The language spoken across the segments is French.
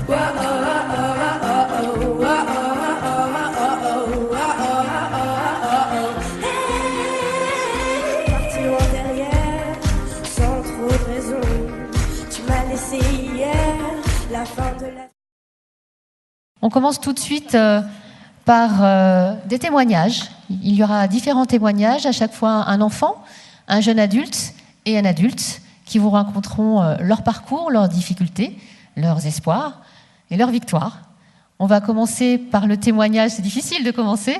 Parti loin derrière, sans trop de raison. Tu m'as laissé hier, la fin de la... On commence tout de suite par des témoignages. Il y aura différents témoignages, à chaque fois un enfant, un jeune adulte et un adulte qui vous raconteront leur parcours, leurs difficultés, leurs espoirs et leurs victoires. On va commencer par le témoignage, c'est difficile de commencer,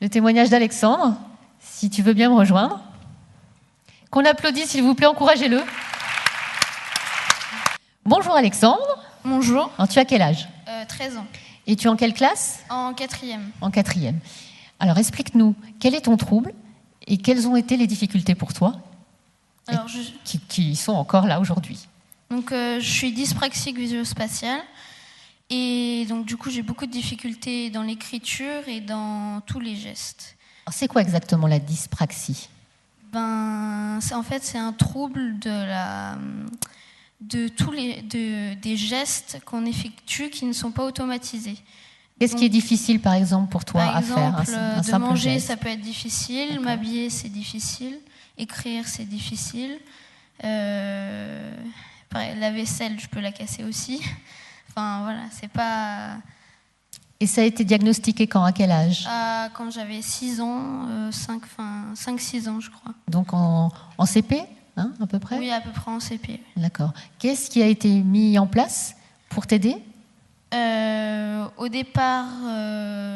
le témoignage d'Alexandre, si tu veux bien me rejoindre. Qu'on applaudisse, s'il vous plaît, encouragez-le. Bonjour Alexandre. Bonjour. Alors, tu as quel âge ? 13 ans. Et tu es en quelle classe ? En 4e. En 4e. Alors explique-nous, quel est ton trouble et quelles ont été les difficultés pour toi Alors, qui sont encore là aujourd'hui ? Donc, je suis dyspraxique visuospatiale et donc du coup j'ai beaucoup de difficultés dans l'écriture et dans tous les gestes. Alors, c'est quoi exactement la dyspraxie ? En fait c'est un trouble des gestes qu'on effectue qui ne sont pas automatisés. Qu'est-ce qui est difficile par exemple pour toi à faire ? Par exemple, de manger geste. ça peut être difficile, D'accord. M'habiller c'est difficile, écrire c'est difficile. La vaisselle, je peux la casser aussi. Enfin, voilà, c'est pas... Et ça a été diagnostiqué quand ? À quel âge ? Quand j'avais 6 ans, 5-6 ans, je crois. Donc en CP, hein, à peu près ? Oui, à peu près en CP. D'accord. Qu'est-ce qui a été mis en place pour t'aider ? Au départ,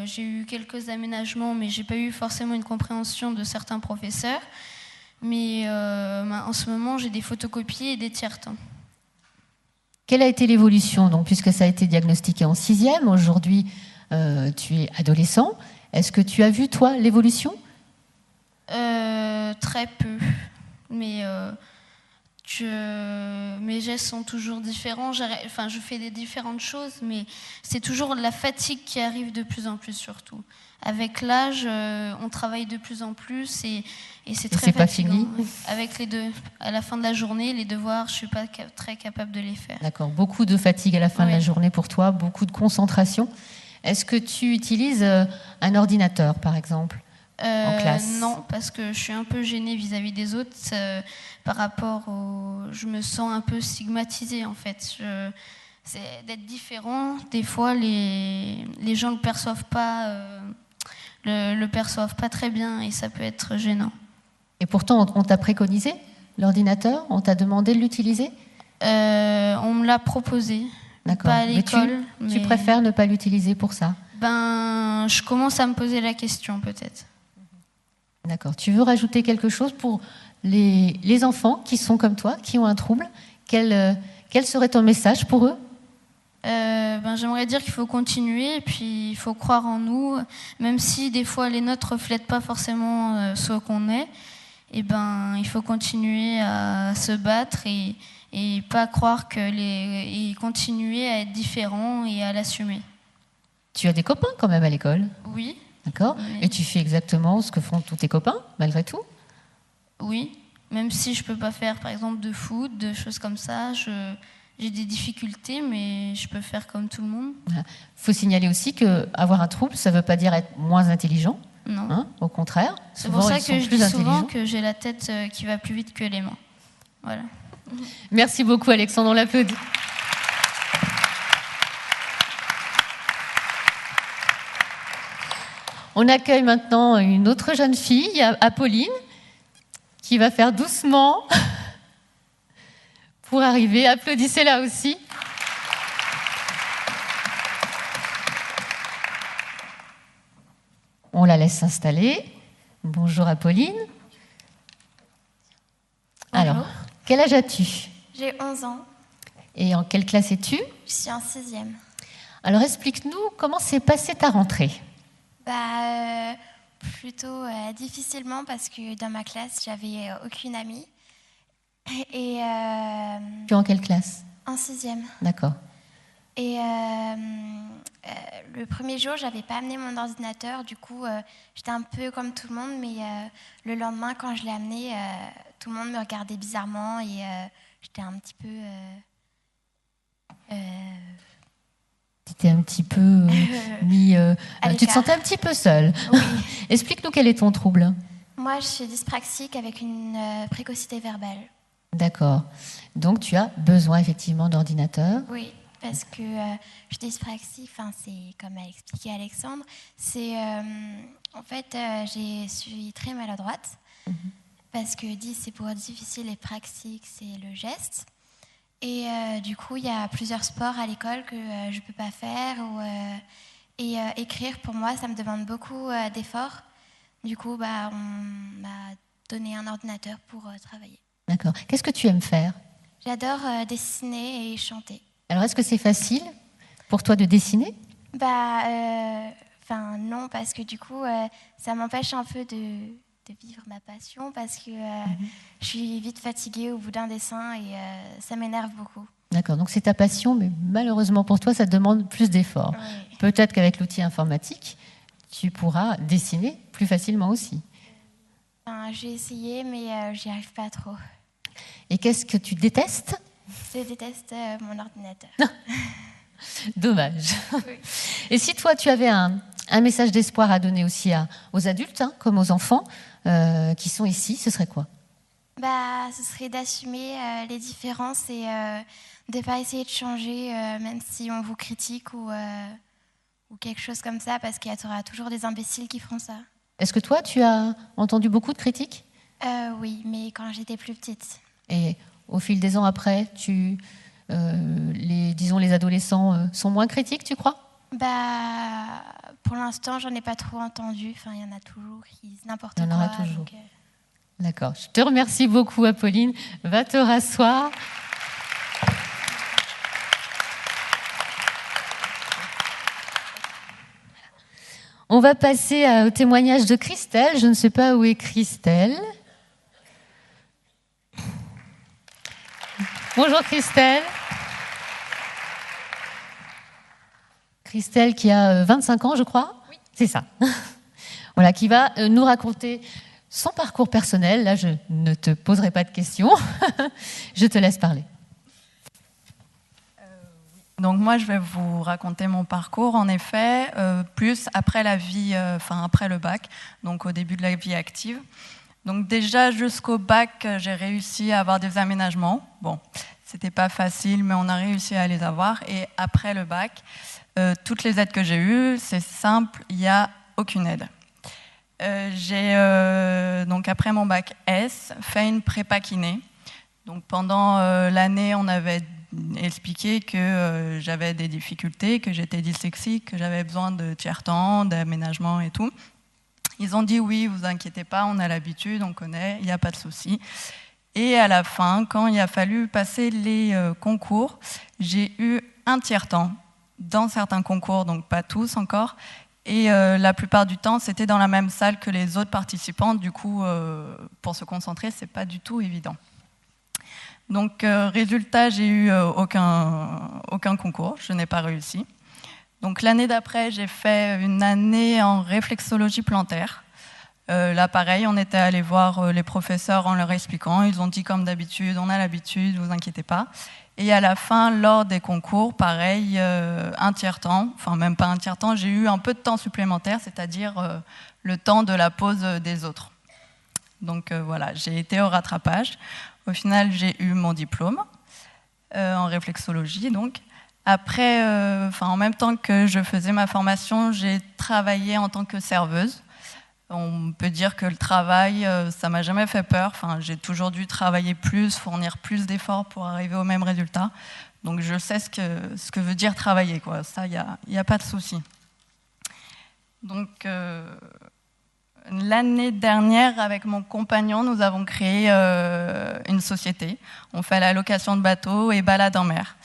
j'ai eu quelques aménagements, mais j'ai pas eu forcément une compréhension de certains professeurs. Mais en ce moment, j'ai des photocopies et des tiers-temps. Quelle a été l'évolution, donc, puisque ça a été diagnostiqué en 6e, aujourd'hui tu es adolescent. Est-ce que tu as vu, toi, l'évolution ? Très peu. Mais mes gestes sont toujours différents. Je fais des différentes choses, mais c'est toujours la fatigue qui arrive de plus en plus, surtout. Avec l'âge, on travaille de plus en plus et c'est très fatigant. Pas fini. Avec à la fin de la journée, les devoirs, je ne suis pas très capable de les faire. D'accord. Beaucoup de fatigue à la fin de la journée pour toi, beaucoup de concentration. Est-ce que tu utilises un ordinateur, par exemple, en classe ? Non, parce que je suis un peu gênée vis-à-vis des autres par rapport Je me sens un peu stigmatisée, en fait. C'est d'être différent. Des fois, les gens ne le perçoivent pas très bien et ça peut être gênant. Et pourtant, on t'a préconisé l'ordinateur ? On t'a demandé de l'utiliser ? On me l'a proposé. D'accord. Pas à l'école. Tu préfères ne pas l'utiliser pour ça ? Je commence à me poser la question, peut-être. D'accord. Tu veux rajouter quelque chose pour les enfants qui sont comme toi, qui ont un trouble ? Quel serait ton message pour eux ? J'aimerais dire qu'il faut continuer et puis il faut croire en nous, même si des fois les notes ne reflètent pas forcément ce qu'on est. Il faut continuer à se battre et pas croire et continuer à être différent et à l'assumer. Tu as des copains quand même à l'école ? Oui. D'accord. Oui. Et tu fais exactement ce que font tous tes copains, malgré tout ? Oui, même si je ne peux pas faire par exemple de foot, de choses comme ça, j'ai des difficultés, mais je peux faire comme tout le monde. Il faut signaler aussi qu'avoir un trouble, ça ne veut pas dire être moins intelligent. Non. Hein, au contraire. C'est pour ça que je dis souvent que j'ai la tête qui va plus vite que les mains. Voilà. Merci beaucoup Alexandre, on l'applaudit. On accueille maintenant une autre jeune fille, Apolline, qui va faire doucement pour arriver. Applaudissez-la aussi. On la laisse s'installer. Bonjour Apolline. Bonjour. Alors, quel âge as-tu ? J'ai 11 ans. Et en quelle classe es-tu ? Je suis en 6e. Alors explique-nous comment s'est passée ta rentrée. Plutôt difficilement parce que dans ma classe, j'avais aucune amie. Et tu es en quelle classe ? En 6e. D'accord. Et le premier jour, j'avais pas amené mon ordinateur. Du coup, j'étais un peu comme tout le monde. Mais le lendemain, quand je l'ai amené, tout le monde me regardait bizarrement. Et j'étais un petit peu... Tu étais un petit peu tu te sentais un petit peu seule. Oui. Explique-nous quel est ton trouble. Moi, je suis dyspraxique avec une précocité verbale. D'accord. Donc, tu as besoin effectivement d'ordinateur. Oui, parce que je suis dyspraxique, c'est comme a expliqué Alexandre, c'est en fait, je suis très maladroite, parce que 10 c'est pour difficile et praxique c'est le geste. Et du coup, il y a plusieurs sports à l'école que je ne peux pas faire. Et écrire, pour moi, ça me demande beaucoup d'efforts. Du coup, on m'a donné un ordinateur pour travailler. D'accord. Qu'est-ce que tu aimes faire? J'adore dessiner et chanter. Alors, est-ce que c'est facile pour toi de dessiner? Non, parce que du coup, ça m'empêche un peu de vivre ma passion, parce que je suis vite fatiguée au bout d'un dessin et ça m'énerve beaucoup. D'accord, donc c'est ta passion, mais malheureusement pour toi, ça te demande plus d'efforts. Oui. Peut-être qu'avec l'outil informatique, tu pourras dessiner plus facilement aussi. J'ai essayé, mais j'y arrive pas trop. Et qu'est-ce que tu détestes? Je déteste mon ordinateur. Dommage. Oui. Et si toi, tu avais un message d'espoir à donner aussi aux adultes, comme aux enfants, qui sont ici, ce serait quoi? Ce serait d'assumer les différences et de ne pas essayer de changer, même si on vous critique ou quelque chose comme ça, parce qu'il y aura toujours des imbéciles qui feront ça. Est-ce que toi, tu as entendu beaucoup de critiques? Oui, mais quand j'étais plus petite. Et au fil des ans après, les adolescents sont moins critiques, tu crois? Pour l'instant, j'en ai pas trop entendu. Il y en a toujours qui disent n'importe quoi. Il y en aura toujours. D'accord. Je te remercie beaucoup, Apolline. Va te rasseoir. On va passer au témoignage de Christelle. Je ne sais pas où est Christelle. Bonjour Christelle. Christelle qui a 25 ans, je crois. Oui. C'est ça. Voilà, qui va nous raconter son parcours personnel. Là, je ne te poserai pas de questions. Je te laisse parler. Donc moi, je vais vous raconter mon parcours, en effet, plus après la vie, après le bac, donc au début de la vie active. Donc déjà, jusqu'au bac, j'ai réussi à avoir des aménagements. Bon, c'était pas facile, mais on a réussi à les avoir. Et après le bac, toutes les aides que j'ai eues, c'est simple, il n'y a aucune aide. J'ai, donc après mon bac S, fait une prépa kiné. Donc pendant l'année, on avait expliqué que j'avais des difficultés, que j'étais dyslexique, que j'avais besoin de tiers-temps, d'aménagement et tout. Ils ont dit oui, vous inquiétez pas, on a l'habitude, on connaît, il n'y a pas de souci. Et à la fin, quand il a fallu passer les concours, j'ai eu un tiers-temps dans certains concours, donc pas tous encore. Et la plupart du temps, c'était dans la même salle que les autres participants. Du coup, pour se concentrer, c'est pas du tout évident. Donc, résultat, j'ai eu aucun concours, je n'ai pas réussi. Donc, l'année d'après, j'ai fait une année en réflexologie plantaire. Là, pareil, on était allé voir les professeurs en leur expliquant. Ils ont dit, comme d'habitude, on a l'habitude, vous inquiétez pas. Et à la fin, lors des concours, pareil, un tiers-temps, enfin même pas un tiers-temps, j'ai eu un peu de temps supplémentaire, c'est-à-dire le temps de la pause des autres. Donc voilà, j'ai été au rattrapage. Au final, j'ai eu mon diplôme en réflexologie. Donc. Après, en même temps que je faisais ma formation, j'ai travaillé en tant que serveuse. On peut dire que le travail, ça m'a jamais fait peur. J'ai toujours dû travailler plus, fournir plus d'efforts pour arriver au même résultat. Donc je sais ce que veut dire travailler, quoi. Ça, il n'y a pas de souci. Donc l'année dernière, avec mon compagnon, nous avons créé une société. On fait la location de bateaux et balade en mer.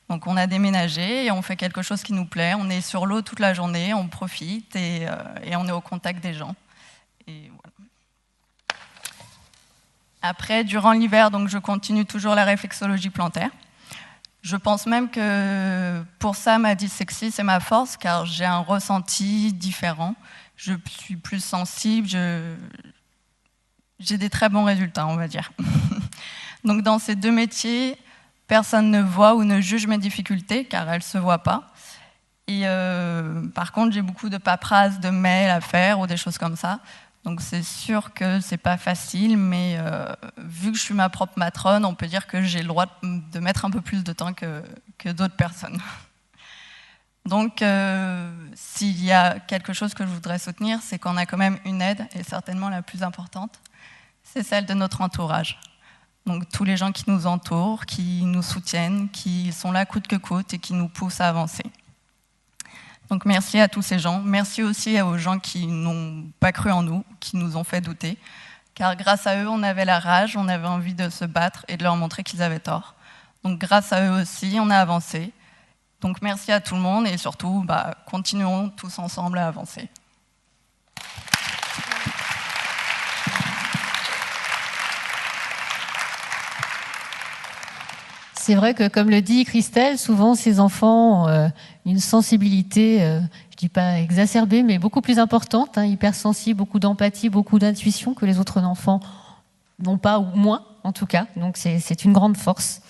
Donc on a déménagé et on fait quelque chose qui nous plaît. On est sur l'eau toute la journée, on profite et on est au contact des gens. Et voilà. Après, durant l'hiver, donc je continue toujours la réflexologie plantaire. Je pense même que pour ça, ma dyslexie, c'est ma force, car j'ai un ressenti différent. Je suis plus sensible, j'ai des très bons résultats, on va dire. Donc dans ces deux métiers, personne ne voit ou ne juge mes difficultés, car elles ne se voient pas. Et par contre, j'ai beaucoup de paperasse, de mails à faire ou des choses comme ça. Donc c'est sûr que c'est pas facile, mais vu que je suis ma propre matrone, on peut dire que j'ai le droit de mettre un peu plus de temps que d'autres personnes. Donc s'il y a quelque chose que je voudrais soutenir, c'est qu'on a quand même une aide, et certainement la plus importante, c'est celle de notre entourage. Donc tous les gens qui nous entourent, qui nous soutiennent, qui sont là coûte que coûte et qui nous poussent à avancer. Donc merci à tous ces gens. Merci aussi aux gens qui n'ont pas cru en nous, qui nous ont fait douter. Car grâce à eux, on avait la rage, on avait envie de se battre et de leur montrer qu'ils avaient tort. Donc grâce à eux aussi, on a avancé. Donc merci à tout le monde et surtout, continuons tous ensemble à avancer. C'est vrai que, comme le dit Christelle, souvent ces enfants ont une sensibilité, je ne dis pas exacerbée, mais beaucoup plus importante, hypersensible, beaucoup d'empathie, beaucoup d'intuition que les autres enfants n'ont pas, ou moins en tout cas. Donc c'est une grande force.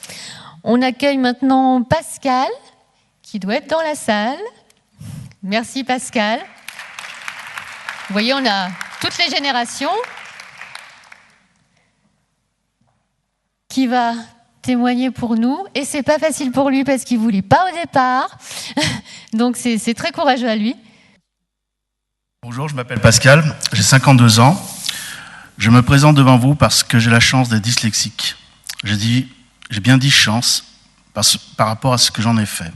On accueille maintenant Pascal, qui doit être dans la salle. Merci Pascal. Vous voyez, on a toutes les générations. Qui va témoigner pour nous, et c'est pas facile pour lui parce qu'il voulait pas au départ, donc c'est très courageux à lui. Bonjour, je m'appelle Pascal, j'ai 52 ans. Je me présente devant vous parce que j'ai la chance d'être dyslexique. J'ai bien dit chance par rapport à ce que j'en ai fait.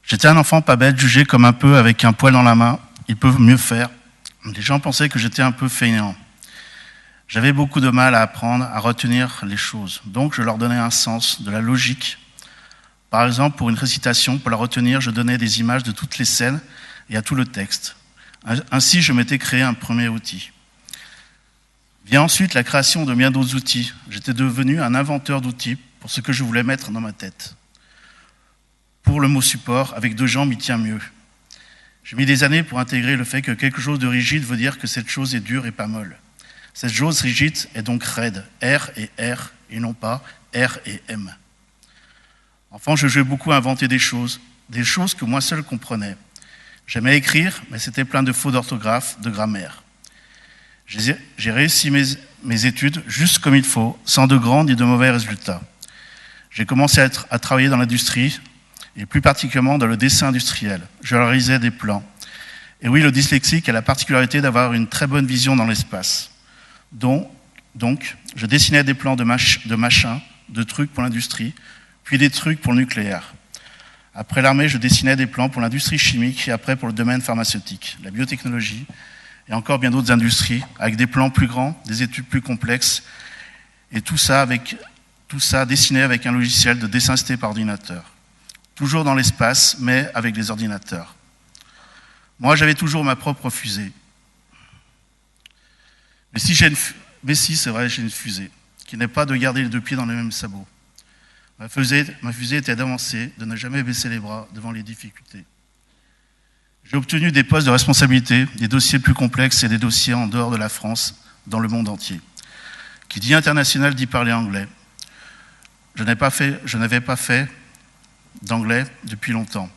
J'étais un enfant pas bête, jugé comme un peu avec un poil dans la main. Ils peuvent mieux faire. Les gens pensaient que j'étais un peu fainéant. J'avais beaucoup de mal à apprendre, à retenir les choses. Donc, je leur donnais un sens, de la logique. Par exemple, pour une récitation, pour la retenir, je donnais des images de toutes les scènes et à tout le texte. Ainsi, je m'étais créé un premier outil. Vient ensuite la création de bien d'autres outils. J'étais devenu un inventeur d'outils pour ce que je voulais mettre dans ma tête. Pour le mot support, avec 2 jambes, il tient mieux. J'ai mis des années pour intégrer le fait que quelque chose de rigide veut dire que cette chose est dure et pas molle. Cette chose rigide est donc raide, R et R, et non pas R et M. Enfant, je jouais beaucoup à inventer des choses que moi seul comprenais. J'aimais écrire, mais c'était plein de fautes d'orthographe, de grammaire. J'ai réussi mes études juste comme il faut, sans de grands ni de mauvais résultats. J'ai commencé à travailler dans l'industrie, et plus particulièrement dans le dessin industriel. Je réalisais des plans. Et oui, le dyslexique a la particularité d'avoir une très bonne vision dans l'espace. Donc, je dessinais des plans de machins, de trucs pour l'industrie, puis des trucs pour le nucléaire. Après l'armée, je dessinais des plans pour l'industrie chimique et après pour le domaine pharmaceutique, la biotechnologie et encore bien d'autres industries, avec des plans plus grands, des études plus complexes, et tout ça dessiné avec un logiciel de dessin assisté par ordinateur. Toujours dans l'espace, mais avec les ordinateurs. Moi, j'avais toujours ma propre fusée. Mais si, c'est vrai, j'ai une fusée, qui n'est pas de garder les 2 pieds dans les mêmes sabots. Ma fusée était d'avancer, de ne jamais baisser les bras devant les difficultés. J'ai obtenu des postes de responsabilité, des dossiers plus complexes et des dossiers en dehors de la France, dans le monde entier. Qui dit international dit parler anglais. Je n'avais pas fait d'anglais depuis longtemps.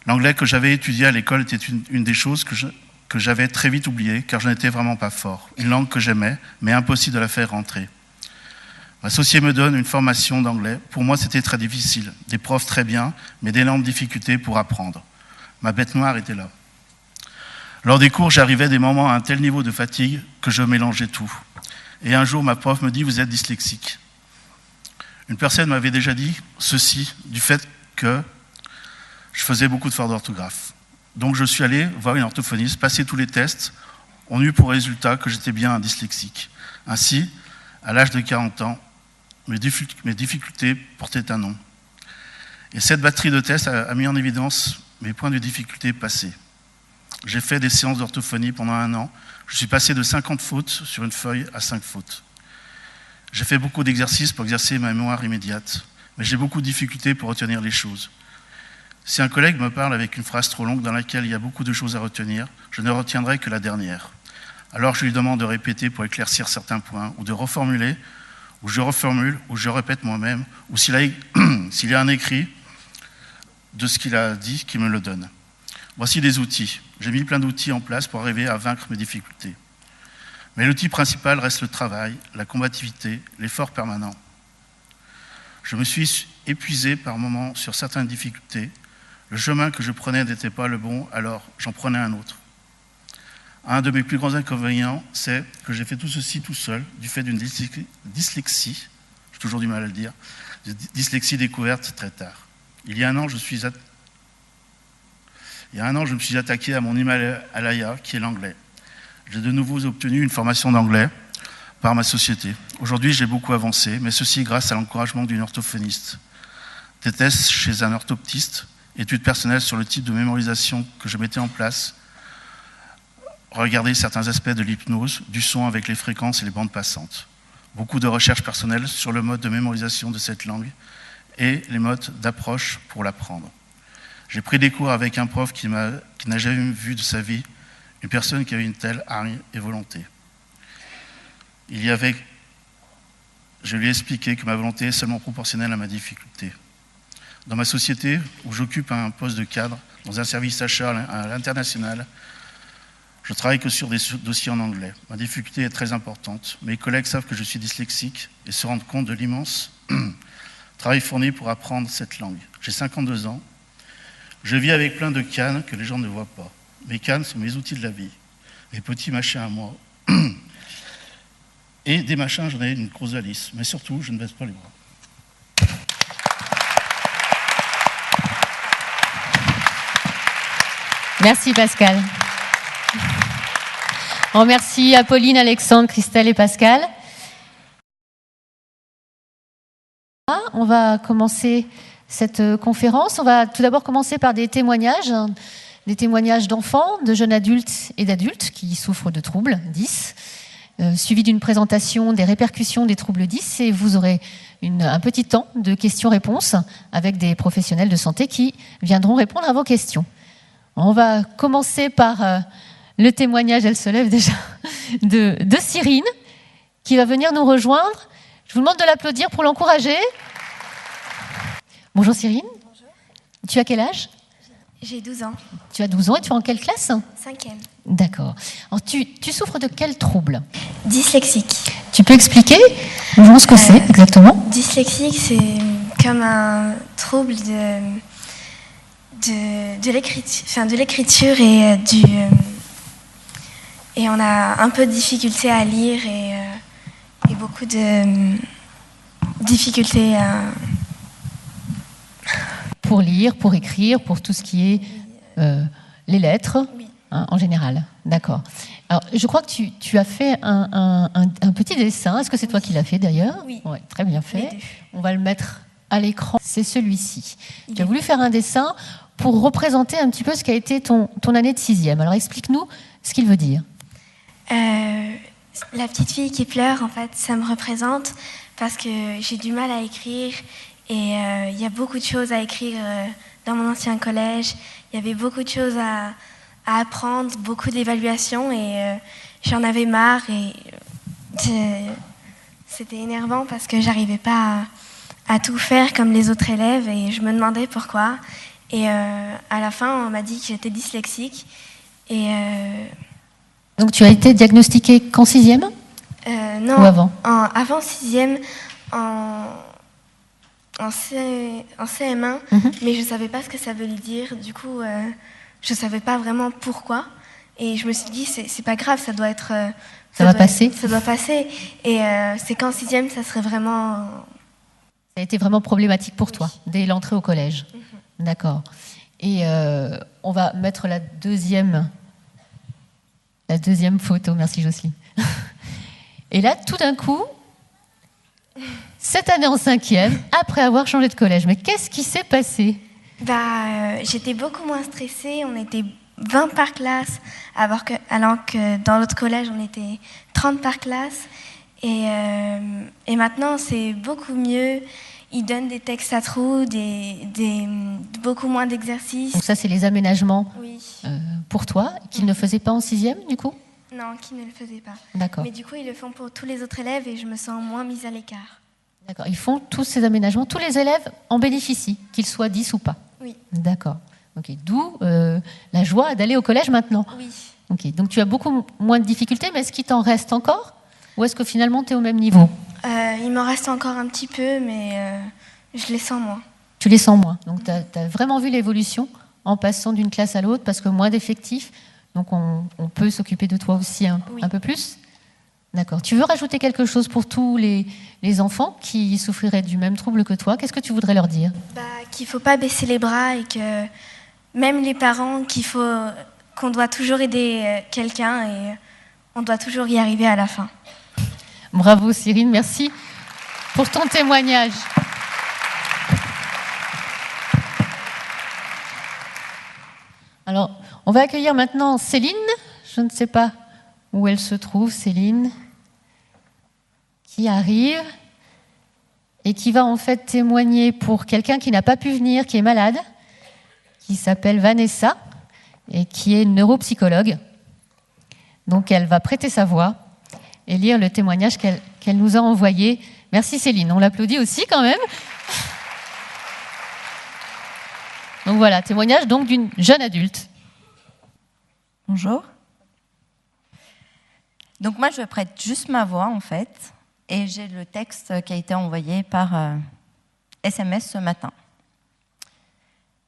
L'anglais que j'avais étudié à l'école était une des choses que j'avais très vite oublié, car je n'étais vraiment pas fort. Une langue que j'aimais, mais impossible de la faire rentrer. L'associé me donne une formation d'anglais. Pour moi, c'était très difficile. Des profs très bien, mais d'énormes difficultés pour apprendre. Ma bête noire était là. Lors des cours, j'arrivais des moments à un tel niveau de fatigue que je mélangeais tout. Et un jour, ma prof me dit « Vous êtes dyslexique ». Une personne m'avait déjà dit ceci, du fait que je faisais beaucoup de fautes d'orthographe. Donc je suis allé voir une orthophoniste, passer tous les tests, on eut pour résultat que j'étais bien un dyslexique. Ainsi, à l'âge de 40 ans, mes difficultés portaient un nom. Et cette batterie de tests a mis en évidence mes points de difficulté passés. J'ai fait des séances d'orthophonie pendant 1 an. Je suis passé de 50 fautes sur une feuille à 5 fautes. J'ai fait beaucoup d'exercices pour exercer ma mémoire immédiate, mais j'ai beaucoup de difficultés pour retenir les choses. Si un collègue me parle avec une phrase trop longue dans laquelle il y a beaucoup de choses à retenir, je ne retiendrai que la dernière. Alors je lui demande de répéter pour éclaircir certains points, ou de reformuler, ou je reformule, ou je répète moi-même, ou s'il y a un écrit, de ce qu'il a dit qui me le donne. Voici des outils. J'ai mis plein d'outils en place pour arriver à vaincre mes difficultés. Mais l'outil principal reste le travail, la combativité, l'effort permanent. Je me suis épuisé par moments sur certaines difficultés. Le chemin que je prenais n'était pas le bon, alors j'en prenais un autre. Un de mes plus grands inconvénients, c'est que j'ai fait tout ceci tout seul, du fait d'une dyslexie, j'ai toujours du mal à le dire, dyslexie découverte très tard. Il y a un an, je me suis attaqué à mon Himalaya, qui est l'anglais. J'ai de nouveau obtenu une formation d'anglais par ma société. Aujourd'hui, j'ai beaucoup avancé, mais ceci grâce à l'encouragement d'une orthophoniste. Des tests chez un orthoptiste, études personnelles sur le type de mémorisation que je mettais en place, regarder certains aspects de l'hypnose, du son avec les fréquences et les bandes passantes. Beaucoup de recherches personnelles sur le mode de mémorisation de cette langue et les modes d'approche pour l'apprendre. J'ai pris des cours avec un prof qui n'a jamais vu de sa vie une personne qui avait une telle hargne et volonté. Je lui ai expliqué que ma volonté est seulement proportionnelle à ma difficulté. Dans ma société, où j'occupe un poste de cadre, dans un service achat à l'international, je travaille que sur des dossiers en anglais. Ma difficulté est très importante. Mes collègues savent que je suis dyslexique et se rendent compte de l'immense travail fourni pour apprendre cette langue. J'ai 52 ans. Je vis avec plein de cannes que les gens ne voient pas. Mes cannes sont mes outils de la vie. Mes petits machins à moi. Et des machins, j'en ai une grosse valise. Mais surtout, je ne baisse pas les bras. Merci Pascal. On remercie Apolline, Alexandre, Christelle et Pascal. On va commencer cette conférence. On va tout d'abord commencer par des témoignages d'enfants, de jeunes adultes et d'adultes qui souffrent de troubles 10, suivi d'une présentation des répercussions des troubles 10, et vous aurez un petit temps de questions-réponses avec des professionnels de santé qui viendront répondre à vos questions. On va commencer par le témoignage, elle se lève déjà, de Cyrine, qui va venir nous rejoindre. Je vous demande de l'applaudir pour l'encourager. Bonjour Cyrine. Bonjour. Tu as quel âge ? J'ai 12 ans. Tu as 12 ans et tu es en quelle classe ? 5e. D'accord. Alors tu souffres de quel trouble ? Dyslexique. Tu peux expliquer ce que c'est exactement ? Dyslexique, c'est comme un trouble de l'écriture et et on a un peu de difficulté à lire et beaucoup de difficultés pour lire, pour écrire, pour tout ce qui est les lettres, oui. En général. D'accord. Alors, je crois que tu as fait un petit dessin. Est-ce que c'est toi qui l'as fait d'ailleurs ? Oui. Ouais, très bien fait. On va le mettre à l'écran. C'est celui-ci. Tu as voulu faire un dessin pour représenter un petit peu ce qu'a été ton année de 6e. Alors, explique-nous ce qu'il veut dire. La petite fille qui pleure, en fait, ça me représente parce que j'ai du mal à écrire et il y a beaucoup de choses à écrire dans mon ancien collège. Il y avait beaucoup de choses à apprendre, beaucoup d'évaluations et j'en avais marre et c'était énervant parce que j'arrivais pas à tout faire comme les autres élèves et je me demandais pourquoi. Et à la fin, on m'a dit que j'étais dyslexique et... Donc tu as été diagnostiquée qu'en 6e ? Non, ou avant avant 6e, en CM1, mais je ne savais pas ce que ça voulait dire. Du coup, je ne savais pas vraiment pourquoi. Et je me suis dit, c'est pas grave, ça doit être... ça va passer. Ça doit passer. Et c'est qu'en 6e, ça serait vraiment... Ça a été vraiment problématique pour toi, dès l'entrée au collège. D'accord. Et on va mettre la deuxième photo. Merci Jocelyne. Et là, tout d'un coup, cette année en 5e, après avoir changé de collège, mais qu'est-ce qui s'est passé ? J'étais beaucoup moins stressée. On était 20 par classe, alors que dans l'autre collège, on était 30 par classe. Et maintenant, c'est beaucoup mieux. Ils donnent des textes à trous, beaucoup moins d'exercices. Donc ça, c'est les aménagements oui. Pour toi, qu'ils ne faisaient pas en 6e, du coup ? Non, qu'ils ne le faisaient pas. D'accord. Mais du coup, ils le font pour tous les autres élèves et je me sens moins mise à l'écart. D'accord. Ils font tous ces aménagements. Tous les élèves en bénéficient, qu'ils soient 10 ou pas. Oui. D'accord. Ok. D'où la joie d'aller au collège maintenant. Oui. Ok. Donc tu as beaucoup moins de difficultés, mais est-ce qu'il t'en reste encore? Ou est-ce que finalement tu es au même niveau? Il m'en reste encore un petit peu, mais je les sens moins. Tu les sens moins. Donc tu as vraiment vu l'évolution en passant d'une classe à l'autre, parce que moins d'effectifs, donc on peut s'occuper de toi aussi un peu plus? D'accord. Tu veux rajouter quelque chose pour tous les enfants qui souffriraient du même trouble que toi? Qu'est-ce que tu voudrais leur dire? Qu'il ne faut pas baisser les bras et que même les parents, qu'on doit toujours aider quelqu'un et on doit toujours y arriver à la fin. Bravo Cyrine, merci pour ton témoignage. Alors, on va accueillir maintenant Céline. Je ne sais pas où elle se trouve, Céline, qui arrive et qui va en fait témoigner pour quelqu'un qui n'a pas pu venir, qui est malade, qui s'appelle Vanessa et qui est neuropsychologue. Donc, elle va prêter sa voix et lire le témoignage qu'elle nous a envoyé. Merci Céline, on l'applaudit aussi quand même. Donc voilà, témoignage donc d'une jeune adulte. Bonjour. Donc moi je prête juste ma voix en fait, et j'ai le texte qui a été envoyé par SMS ce matin.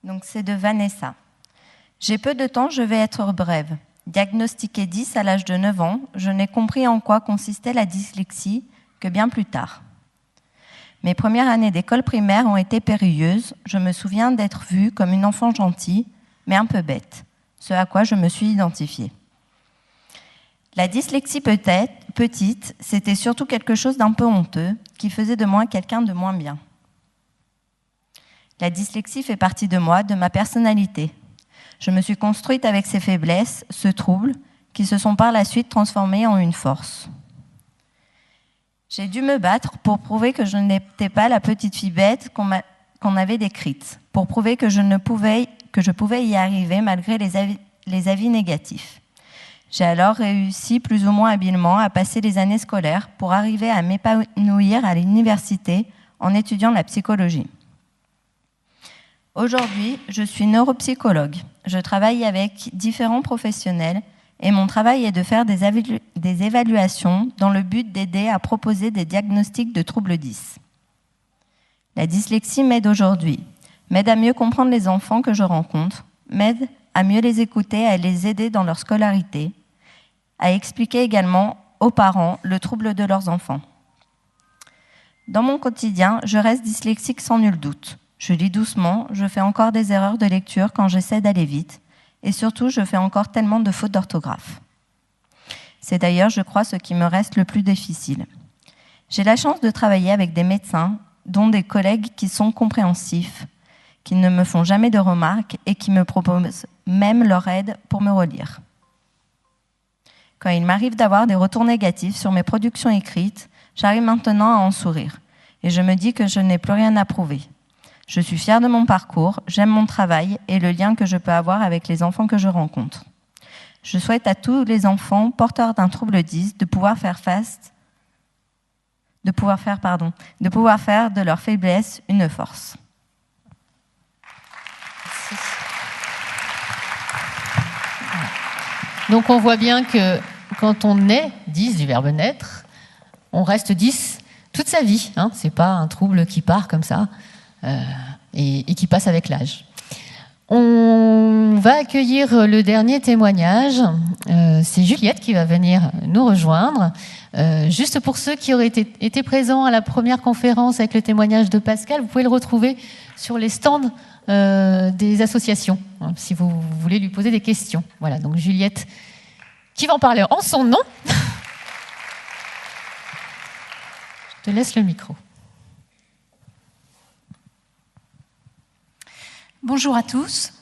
Donc c'est de Vanessa. J'ai peu de temps, je vais être brève. Diagnostiquée 10 à l'âge de 9 ans, je n'ai compris en quoi consistait la dyslexie que bien plus tard. Mes premières années d'école primaire ont été périlleuses. Je me souviens d'être vue comme une enfant gentille, mais un peu bête, ce à quoi je me suis identifiée. La dyslexie petite, c'était surtout quelque chose d'un peu honteux, qui faisait de moi quelqu'un de moins bien. La dyslexie fait partie de moi, de ma personnalité. Je me suis construite avec ces faiblesses, ce trouble, qui se sont par la suite transformés en une force. J'ai dû me battre pour prouver que je n'étais pas la petite fille bête qu'on avait décrite, pour prouver que je pouvais y arriver malgré les avis négatifs. J'ai alors réussi plus ou moins habilement à passer les années scolaires pour arriver à m'épanouir à l'université en étudiant la psychologie. Aujourd'hui, je suis neuropsychologue. Je travaille avec différents professionnels et mon travail est de faire des évaluations dans le but d'aider à proposer des diagnostics de troubles 10. La dyslexie m'aide aujourd'hui, m'aide à mieux comprendre les enfants que je rencontre, m'aide à mieux les écouter, à les aider dans leur scolarité, à expliquer également aux parents le trouble de leurs enfants. Dans mon quotidien, je reste dyslexique sans nul doute. Je lis doucement, je fais encore des erreurs de lecture quand j'essaie d'aller vite, et surtout, je fais encore tellement de fautes d'orthographe. C'est d'ailleurs, je crois, ce qui me reste le plus difficile. J'ai la chance de travailler avec des médecins, dont des collègues qui sont compréhensifs, qui ne me font jamais de remarques et qui me proposent même leur aide pour me relire. Quand il m'arrive d'avoir des retours négatifs sur mes productions écrites, j'arrive maintenant à en sourire, et je me dis que je n'ai plus rien à prouver. Je suis fière de mon parcours, j'aime mon travail et le lien que je peux avoir avec les enfants que je rencontre. Je souhaite à tous les enfants porteurs d'un trouble 10 de pouvoir faire de leur faiblesse une force. Donc on voit bien que quand on est 10 du verbe naître, on reste 10 toute sa vie. Hein. Ce n'est pas un trouble qui part comme ça. Et qui passe avec l'âge. On va accueillir le dernier témoignage. C'est Juliette qui va venir nous rejoindre. Juste pour ceux qui auraient été présents à la première conférence avec le témoignage de Pascal, vous pouvez le retrouver sur les stands des associations, hein, si vous voulez lui poser des questions. Voilà, donc Juliette qui va en parler en son nom. Je te laisse le micro. Bonjour à tous.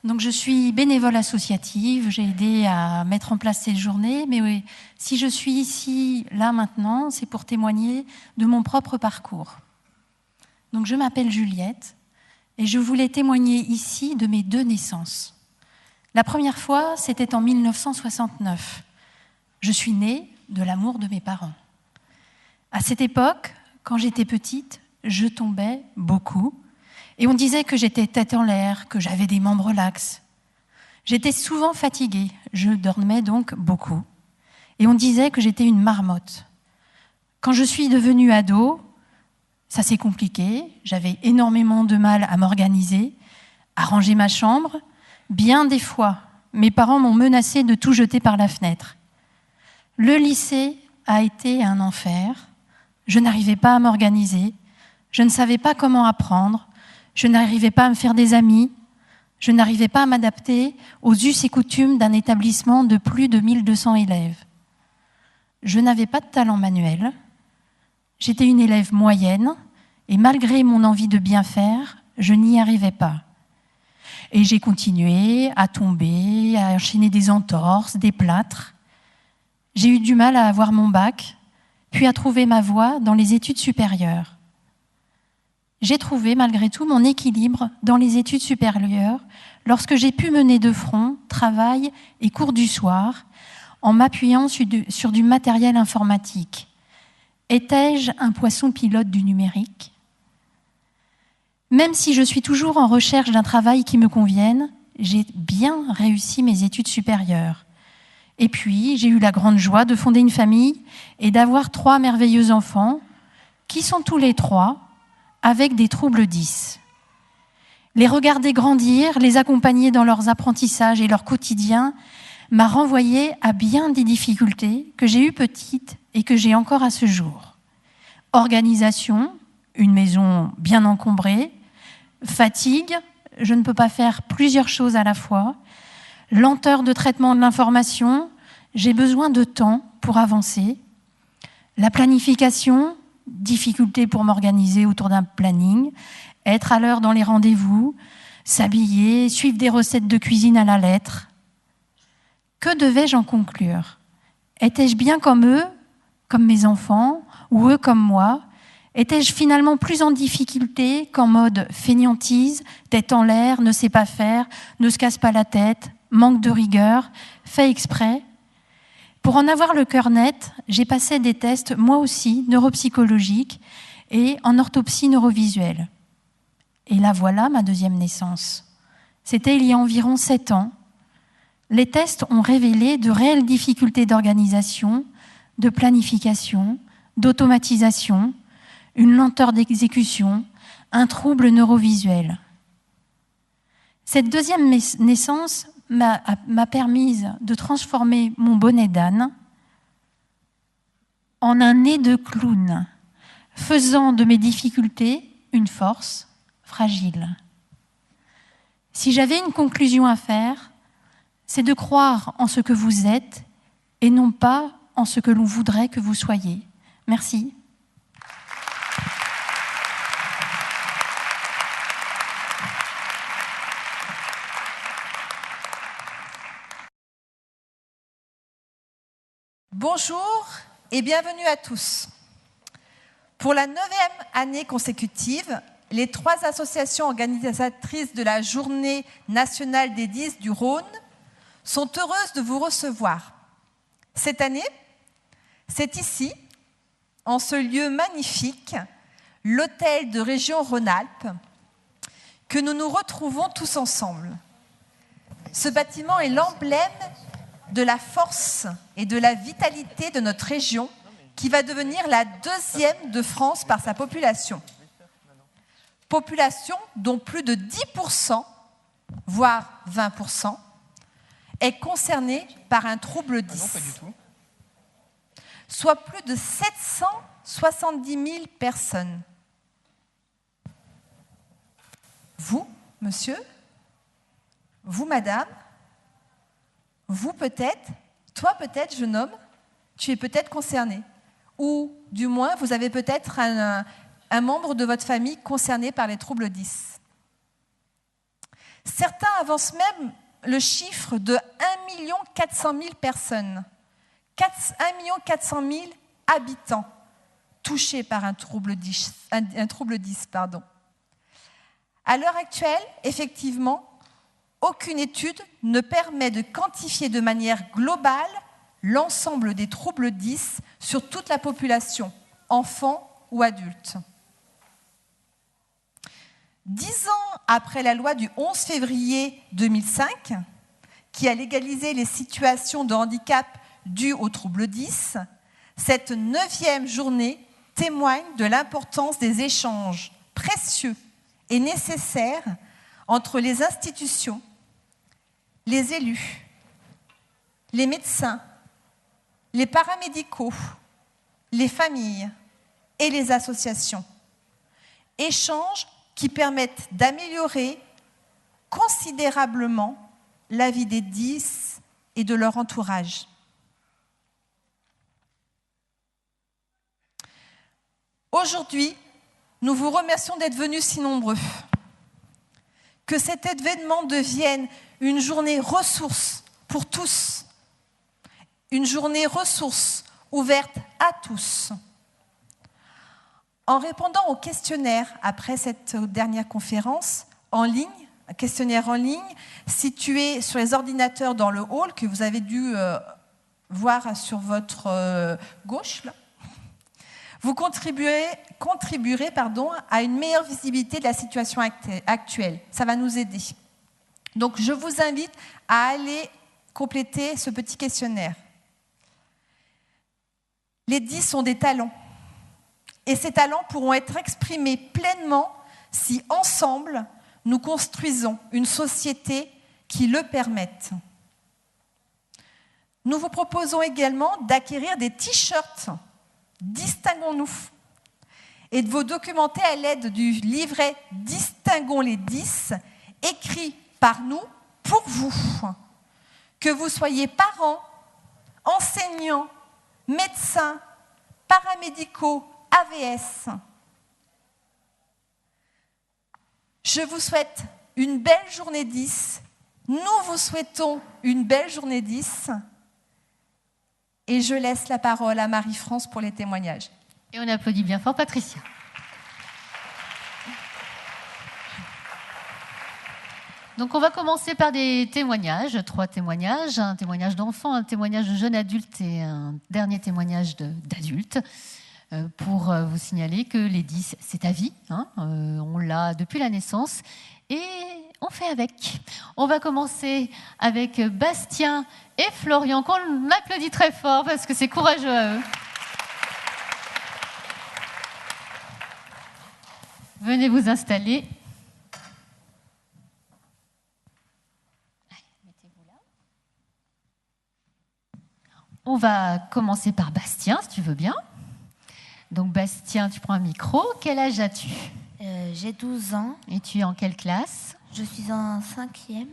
Donc, je suis bénévole associative. J'ai aidé à mettre en place ces journées. Mais oui, si je suis ici, là, maintenant, c'est pour témoigner de mon propre parcours. Donc, je m'appelle Juliette et je voulais témoigner ici de mes 2 naissances. La première fois, c'était en 1969. Je suis née de l'amour de mes parents. À cette époque, quand j'étais petite, je tombais beaucoup. Et on disait que j'étais tête en l'air, que j'avais des membres laxes. J'étais souvent fatiguée, je dormais donc beaucoup. Et on disait que j'étais une marmotte. Quand je suis devenue ado, ça s'est compliqué. J'avais énormément de mal à m'organiser, à ranger ma chambre. Bien des fois, mes parents m'ont menacé de tout jeter par la fenêtre. Le lycée a été un enfer. Je n'arrivais pas à m'organiser. Je ne savais pas comment apprendre. Je n'arrivais pas à me faire des amis. Je n'arrivais pas à m'adapter aux us et coutumes d'un établissement de plus de 1200 élèves. Je n'avais pas de talent manuel. J'étais une élève moyenne et malgré mon envie de bien faire, je n'y arrivais pas. Et j'ai continué à tomber, à enchaîner des entorses, des plâtres. J'ai eu du mal à avoir mon bac, puis à trouver ma voie dans les études supérieures. J'ai trouvé malgré tout mon équilibre dans les études supérieures lorsque j'ai pu mener de front travail et cours du soir en m'appuyant sur du matériel informatique. Étais-je un poisson pilote du numérique ? Même si je suis toujours en recherche d'un travail qui me convienne, j'ai bien réussi mes études supérieures. Et puis, j'ai eu la grande joie de fonder une famille et d'avoir 3 merveilleux enfants qui sont tous les 3 avec des troubles 10. Les regarder grandir, les accompagner dans leurs apprentissages et leur quotidien m'a renvoyé à bien des difficultés que j'ai eues petites et que j'ai encore à ce jour. Organisation, une maison bien encombrée, fatigue, je ne peux pas faire plusieurs choses à la fois, lenteur de traitement de l'information, j'ai besoin de temps pour avancer, la planification, difficulté pour m'organiser autour d'un planning, être à l'heure dans les rendez-vous, s'habiller, suivre des recettes de cuisine à la lettre. Que devais-je en conclure ? Étais-je bien comme eux, comme mes enfants, ou eux comme moi ? Étais-je finalement plus en difficulté qu'en mode fainéantise, tête en l'air, ne sait pas faire, ne se casse pas la tête, manque de rigueur, fait exprès ? Pour en avoir le cœur net, j'ai passé des tests, moi aussi, neuropsychologiques et en orthopsie neurovisuelle. Et là voilà ma deuxième naissance. C'était il y a environ 7 ans. Les tests ont révélé de réelles difficultés d'organisation, de planification, d'automatisation, une lenteur d'exécution, un trouble neurovisuel. Cette deuxième naissance m'a permise de transformer mon bonnet d'âne en un nez de clown, faisant de mes difficultés une force fragile. Si j'avais une conclusion à faire, c'est de croire en ce que vous êtes et non pas en ce que l'on voudrait que vous soyez. Merci. Bonjour et bienvenue à tous. Pour la 9e année consécutive, les 3 associations organisatrices de la Journée nationale des 10 du Rhône sont heureuses de vous recevoir. Cette année, c'est ici, en ce lieu magnifique, l'hôtel de région Rhône-Alpes, que nous nous retrouvons tous ensemble. Ce bâtiment est l'emblème de la force et de la vitalité de notre région, qui va devenir la 2e de France par sa population. Population dont plus de 10%, voire 20%, est concernée par un trouble 10. Ah non, pas du tout. Soit plus de 770 000 personnes. Vous, monsieur, vous, madame, vous peut-être, toi peut-être, jeune homme, tu es peut-être concerné. Ou du moins, vous avez peut-être un membre de votre famille concerné par les troubles 10. Certains avancent même le chiffre de 1 400 000 personnes, 1 400 000 habitants touchés par un trouble 10. À l'heure actuelle, effectivement, aucune étude ne permet de quantifier de manière globale l'ensemble des troubles 10 sur toute la population, enfants ou adultes. 10 ans après la loi du 11 février 2005, qui a légalisé les situations de handicap dues aux troubles 10, cette 9e journée témoigne de l'importance des échanges précieux et nécessaires entre les institutions, les élus, les médecins, les paramédicaux, les familles et les associations. Échanges qui permettent d'améliorer considérablement la vie des 10 et de leur entourage. Aujourd'hui, nous vous remercions d'être venus si nombreux. Que cet événement devienne une journée ressource pour tous, une journée ressource ouverte à tous. En répondant au questionnaire après cette dernière conférence en ligne, un questionnaire en ligne situé sur les ordinateurs dans le hall que vous avez dû voir sur votre gauche, là, vous contribuerez à une meilleure visibilité de la situation actuelle. Ça va nous aider. Donc, je vous invite à aller compléter ce petit questionnaire. Les 10 sont des talents. Et ces talents pourront être exprimés pleinement si, ensemble, nous construisons une société qui le permette. Nous vous proposons également d'acquérir des t-shirts « Distinguons-nous » et de vous documenter à l'aide du livret « Distinguons les 10 » écrit par nous pour vous. Que vous soyez parents, enseignants, médecins, paramédicaux, AVS. Je vous souhaite une belle journée 10. Nous vous souhaitons une belle journée 10. Et je laisse la parole à Marie-France pour les témoignages. Et on applaudit bien fort Patricia. Donc on va commencer par des témoignages, 3 témoignages, un témoignage d'enfant, un témoignage de jeune adulte et un dernier témoignage d'adulte. Pour vous signaler que les 10, c'est à vie, hein, on l'a depuis la naissance et on fait avec. On va commencer avec Bastien et Florian, qu'on applaudit très fort parce que c'est courageux à eux. Venez vous installer. On va commencer par Bastien, si tu veux bien. Donc Bastien, tu prends un micro. Quel âge as-tu ? J'ai 12 ans. Et tu es en quelle classe ? Je suis en 5e.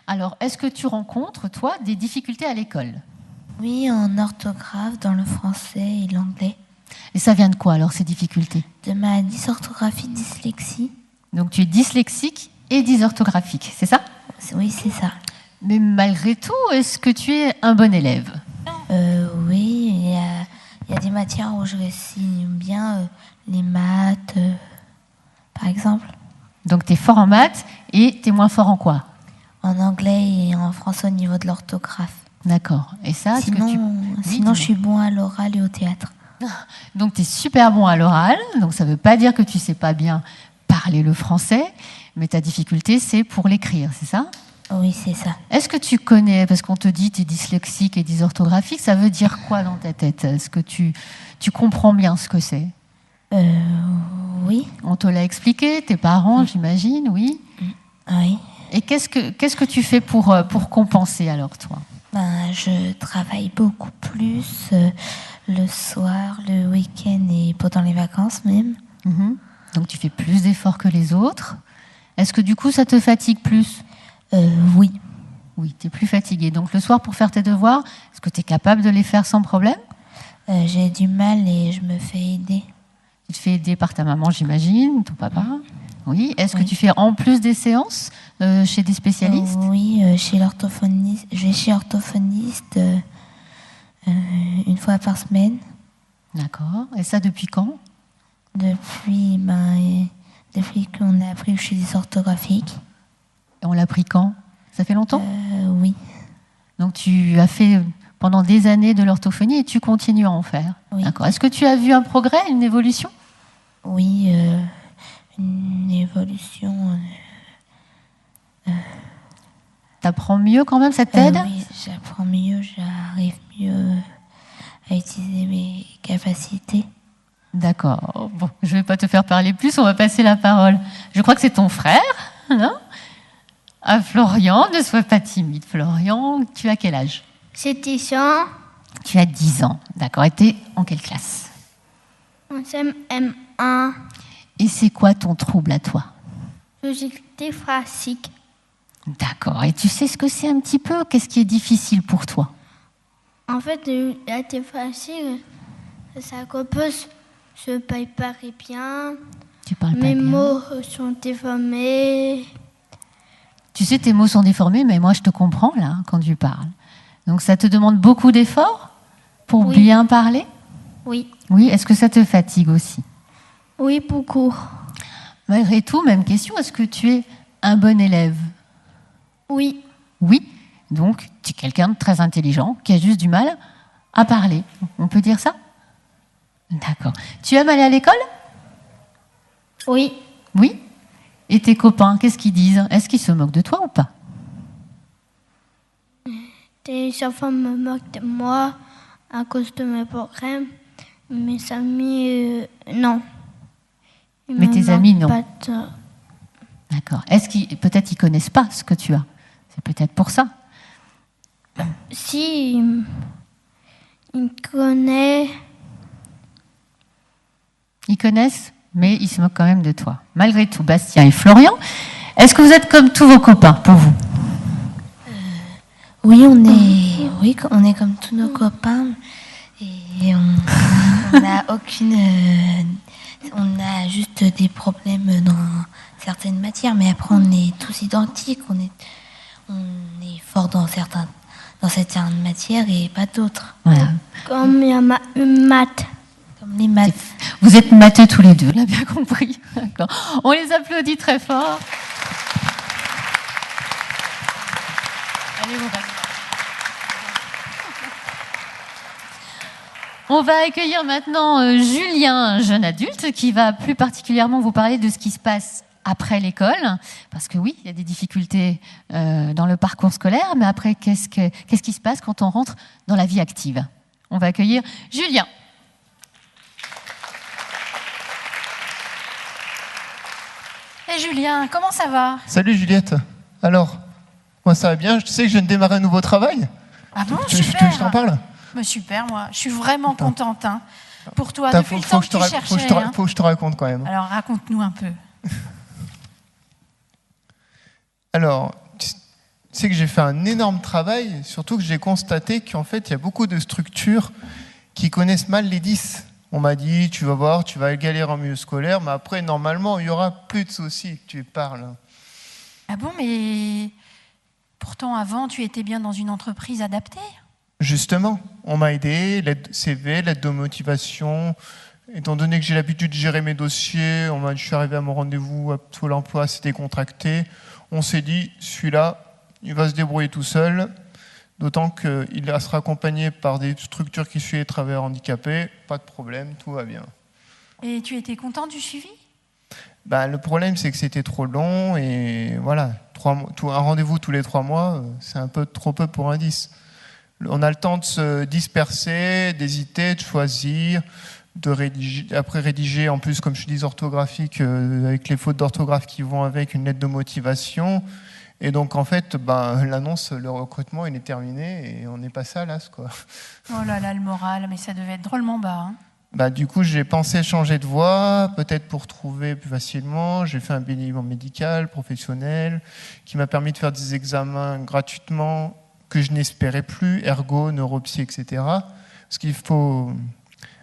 Alors, est-ce que tu rencontres, toi, des difficultés à l'école ? Oui, en orthographe, dans le français et l'anglais. Et ça vient de quoi, alors, ces difficultés ? De ma dysorthographie, dyslexie. Donc tu es dyslexique et dysorthographique, c'est ça ? Oui, c'est ça. Mais malgré tout, est-ce que tu es un bon élève ? Oui, il y a des matières où je réussis bien, les maths, par exemple. Donc tu es fort en maths et tu es moins fort en quoi ? En anglais et en français au niveau de l'orthographe. D'accord. Et ça, sinon je suis bon à l'oral et au théâtre. Donc tu es super bon à l'oral, donc ça ne veut pas dire que tu ne sais pas bien parler le français, mais ta difficulté, c'est pour l'écrire, c'est ça ? Oui, c'est ça. Est-ce que tu connais, parce qu'on te dit tu es dyslexique et dysorthographique, ça veut dire quoi dans ta tête ? Est-ce que tu comprends bien ce que c'est ? Oui. On te l'a expliqué, tes parents, j'imagine, oui ? Oui. Et qu'est-ce que tu fais pour compenser alors, toi ? Je travaille beaucoup plus le soir, le week-end et pendant les vacances même. Mm-hmm. Donc tu fais plus d'efforts que les autres. Est-ce que du coup ça te fatigue plus ? Oui. Oui, tu es plus fatiguée. Donc le soir pour faire tes devoirs, est-ce que tu es capable de les faire sans problème ? J'ai du mal et je me fais aider. Tu te fais aider par ta maman, j'imagine, ton papa ? Oui. Est-ce que tu fais en plus des séances chez des spécialistes ? Oui, chez l'orthophoniste. Je vais chez l'orthophoniste une fois par semaine. D'accord. Et ça depuis quand ? Depuis qu'on a appris que je suis dysorthographique. Et on l'a appris quand ? Ça fait longtemps ? Oui. Donc tu as fait pendant des années de l'orthophonie et tu continues à en faire ? Oui. D'accord. Est-ce que tu as vu un progrès, une évolution ? Oui, une évolution. T'apprends mieux quand même, ça t'aide? Oui, j'apprends mieux, j'arrive mieux à utiliser mes capacités. D'accord. Bon, je ne vais pas te faire parler plus, on va passer la parole. Je crois que c'est ton frère, non? À Florian, ne sois pas timide. Florian, tu as quel âge? J'ai 10 ans. Tu as 10 ans, d'accord. Et tu es en quelle classe? En CM1. Et c'est quoi ton trouble à toi? Logique dyspraxique. D'accord. Et tu sais ce que c'est un petit peu? Qu'est-ce qui est difficile pour toi? En fait, la dyspraxique, ça compose, je parle pas bien. Tu parles pas Mes bien. mots sont déformés. Tu sais, tes mots sont déformés, mais moi, je te comprends, là, quand tu parles. Donc, ça te demande beaucoup d'efforts pour Oui. bien parler? Oui. Oui. Est-ce que ça te fatigue aussi? Oui, beaucoup. Malgré tout, même question, est-ce que tu es un bon élève? Oui. Oui. Donc, tu es quelqu'un de très intelligent qui a juste du mal à parler. On peut dire ça? D'accord. Tu aimes aller à l'école? Oui. Oui. Et tes copains, qu'est-ce qu'ils disent? Est-ce qu'ils se moquent de toi ou pas? Des enfants me moquent de moi à cause de mes problèmes. Mes amis, non. Ils Mais me tes moquent amis, non. pas de- D'accord. Est-ce qu'ils, peut-être, ils connaissent pas ce que tu as? C'est peut-être pour ça. Si, ils connaissent. Ils connaissent, mais ils se moquent quand même de toi. Malgré tout, Bastien et Florian, est-ce que vous êtes comme tous vos copains pour vous? Oui, on est comme tous nos copains et on n'a aucune. On a juste des problèmes dans certaines matières, mais après on est tous identiques. On est fort dans certaines matières et pas d'autres. Voilà. Comme une maths. Comme les maths. Vous êtes matheux tous les deux, on l'a bien compris. D'accord. On les applaudit très fort. Allez, vous restez. On va accueillir maintenant Julien, un jeune adulte, qui va plus particulièrement vous parler de ce qui se passe après l'école. Parce que oui, il y a des difficultés dans le parcours scolaire, mais après, qu'est-ce qui se passe quand on rentre dans la vie active? On va accueillir Julien. Et Julien, comment ça va? Salut Juliette. Alors, moi ça va bien. Je sais que je viens de démarrer un nouveau travail. Ah bon, Tu veux super. que je t'en parle? Mais super, moi. Je suis vraiment contente. Hein. Pour toi, Attends, depuis le temps que tu cherchais. faut que je te raconte quand même. Alors, raconte-nous un peu. Alors, tu sais que j'ai fait un énorme travail, surtout que j'ai constaté qu'en fait, il y a beaucoup de structures qui connaissent mal les 10. On m'a dit, tu vas voir, tu vas galérer en milieu scolaire, mais après, normalement, il n'y aura plus de soucis que tu parles. Ah bon, mais pourtant, avant, tu étais bien dans une entreprise adaptée. Justement, on m'a aidé, l'aide CV, l'aide de motivation. Étant donné que j'ai l'habitude de gérer mes dossiers, je suis arrivé à mon rendez-vous à Pôle emploi, c'était contracté. On s'est dit, celui-là, il va se débrouiller tout seul, d'autant qu'il sera accompagné par des structures qui suivent les travailleurs handicapés. Pas de problème, tout va bien. Et tu étais content du suivi? Le problème, c'est que c'était trop long et voilà, un rendez-vous tous les 3 mois, c'est un peu trop peu pour un 10. On a le temps de se disperser, d'hésiter, de choisir, de rédiger, après rédiger en plus, comme je dis, orthographique, avec les fautes d'orthographe qui vont avec, une lettre de motivation. Et donc en fait, l'annonce, le recrutement, il est terminé et on est passé à l'as, quoi. Oh là là, le moral, mais ça devait être drôlement bas. Hein. Du coup, j'ai pensé changer de voie, peut-être pour trouver plus facilement. J'ai fait un bilan médical, professionnel, qui m'a permis de faire des examens gratuitement que je n'espérais plus, ergo, neuropsy, etc. Parce qu'il faut...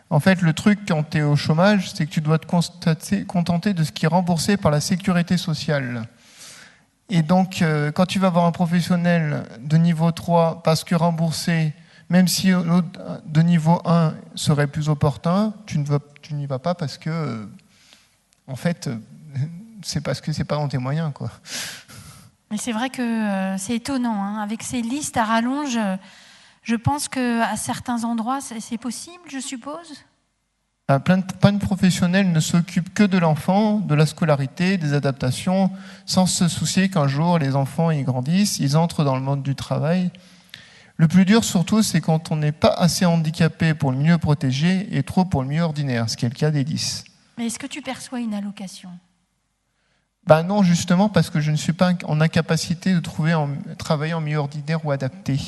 En fait, le truc quand tu es au chômage, c'est que tu dois te contenter de ce qui est remboursé par la sécurité sociale. Et donc, quand tu vas voir un professionnel de niveau 3, parce que remboursé, même si l'autre de niveau 1 serait plus opportun, tu n'y vas pas parce que, en fait, c'est parce que c'est pas dans tes moyens, quoi. Mais c'est vrai que c'est étonnant. Hein. Avec ces listes à rallonge, je pense qu'à certains endroits, c'est possible, je suppose? Plein de professionnels ne s'occupent que de l'enfant, de la scolarité, des adaptations, sans se soucier qu'un jour les enfants ils grandissent, ils entrent dans le monde du travail. Le plus dur surtout, c'est quand on n'est pas assez handicapé pour le milieu protégé et trop pour le milieu ordinaire, ce qui est le cas des 10. Mais est-ce que tu perçois une allocation ? Non, justement, parce que je ne suis pas en incapacité de travailler en milieu ordinaire ou adapté.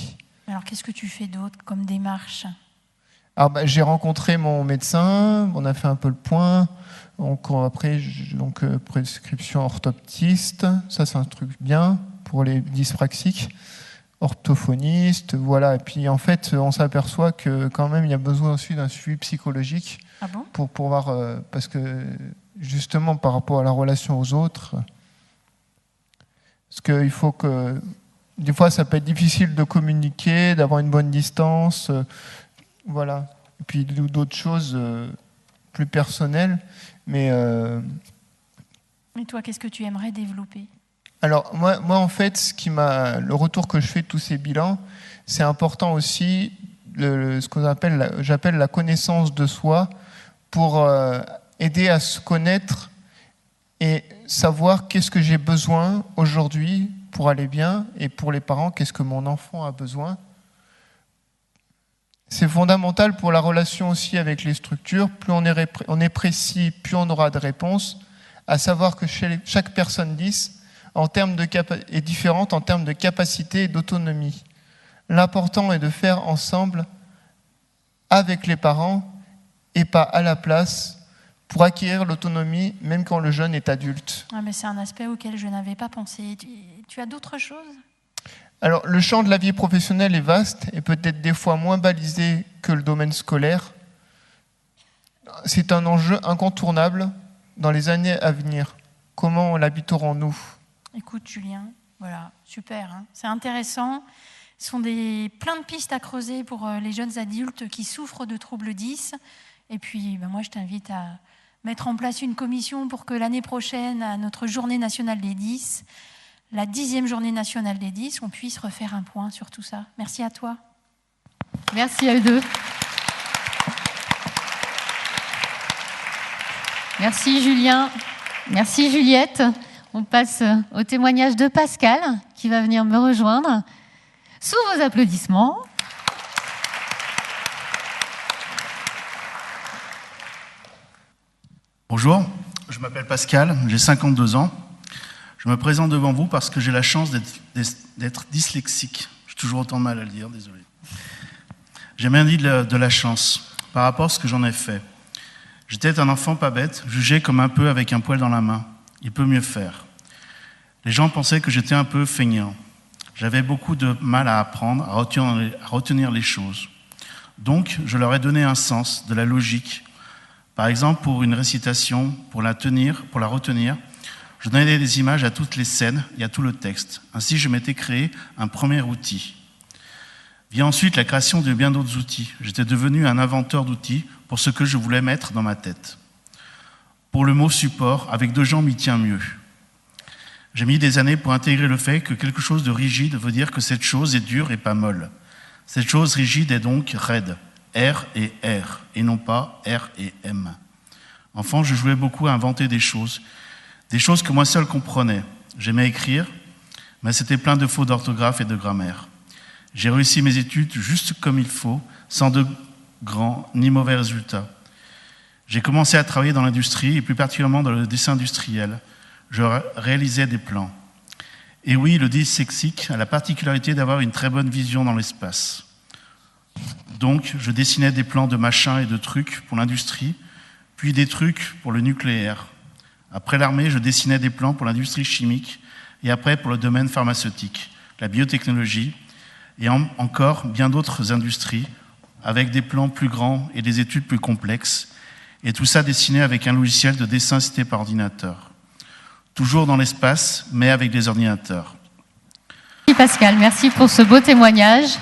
Alors qu'est-ce que tu fais d'autre comme démarche ? Alors, j'ai rencontré mon médecin, on a fait un peu le point. Après, prescription orthoptiste, ça c'est un truc bien pour les dyspraxiques. Orthophoniste, voilà. Et puis en fait, on s'aperçoit que quand même il y a besoin aussi d'un suivi psychologique pour pouvoir, parce que justement par rapport à la relation aux autres, parce qu'il faut que des fois ça peut être difficile de communiquer, d'avoir une bonne distance, voilà. Et puis d'autres choses plus personnelles, mais. Et toi, qu'est-ce que tu aimerais développer ? Alors moi en fait, le retour que je fais de tous ces bilans, c'est important aussi ce qu'on j'appelle la connaissance de soi pour aider à se connaître et savoir qu'est-ce que j'ai besoin aujourd'hui pour aller bien, et pour les parents, qu'est-ce que mon enfant a besoin. C'est fondamental pour la relation aussi avec les structures. Plus on est précis, plus on aura de réponses. À savoir que chaque personne 10 est différente en termes de capacité et d'autonomie. L'important est de faire ensemble avec les parents et pas à la place pour acquérir l'autonomie même quand le jeune est adulte. Mais c'est un aspect auquel je n'avais pas pensé. Tu as d'autres choses ? Alors, le champ de la vie professionnelle est vaste et peut-être des fois moins balisé que le domaine scolaire. C'est un enjeu incontournable dans les années à venir. Comment l'habiterons-nous ? Écoute Julien, voilà, super, hein. C'est intéressant. Ce sont plein de pistes à creuser pour les jeunes adultes qui souffrent de troubles 10. Et puis moi je t'invite à mettre en place une commission pour que l'année prochaine, à notre journée nationale des 10, la 10e journée nationale des 10, on puisse refaire un point sur tout ça. Merci à toi. Merci à eux deux. Merci Julien. Merci Juliette. On passe au témoignage de Pascal qui va venir me rejoindre. Sous vos applaudissements. Bonjour, je m'appelle Pascal, j'ai 52 ans. Je me présente devant vous parce que j'ai la chance d'être dyslexique. J'ai toujours autant de mal à le dire, désolé. J'ai bien dit de la chance par rapport à ce que j'en ai fait. J'étais un enfant pas bête, jugé comme un peu avec un poil dans la main. Il peut mieux faire. Les gens pensaient que j'étais un peu feignant. J'avais beaucoup de mal à apprendre, à retenir les choses. Donc, je leur ai donné un sens, de la logique. Par exemple, pour une récitation, pour la retenir, je donnais des images à toutes les scènes et à tout le texte. Ainsi, je m'étais créé un premier outil. Vient ensuite la création de bien d'autres outils. J'étais devenu un inventeur d'outils pour ce que je voulais mettre dans ma tête. Pour le mot support, avec 2 jambes, il tient mieux. J'ai mis des années pour intégrer le fait que quelque chose de rigide veut dire que cette chose est dure et pas molle. Cette chose rigide est donc raide, R et R, et non pas R et M. Enfant, je jouais beaucoup à inventer des choses que moi seul comprenais. J'aimais écrire, mais c'était plein de fautes d'orthographe et de grammaire. J'ai réussi mes études juste comme il faut, sans de grands ni mauvais résultats. J'ai commencé à travailler dans l'industrie, et plus particulièrement dans le dessin industriel. Je réalisais des plans. Et oui, le dyslexique a la particularité d'avoir une très bonne vision dans l'espace. Donc, je dessinais des plans de machins et de trucs pour l'industrie, puis des trucs pour le nucléaire. Après l'armée, je dessinais des plans pour l'industrie chimique, et après pour le domaine pharmaceutique, la biotechnologie, et encore bien d'autres industries, avec des plans plus grands et des études plus complexes, et tout ça dessiné avec un logiciel de dessin assisté par ordinateur. Toujours dans l'espace, mais avec des ordinateurs. Merci Pascal, merci pour ce beau témoignage.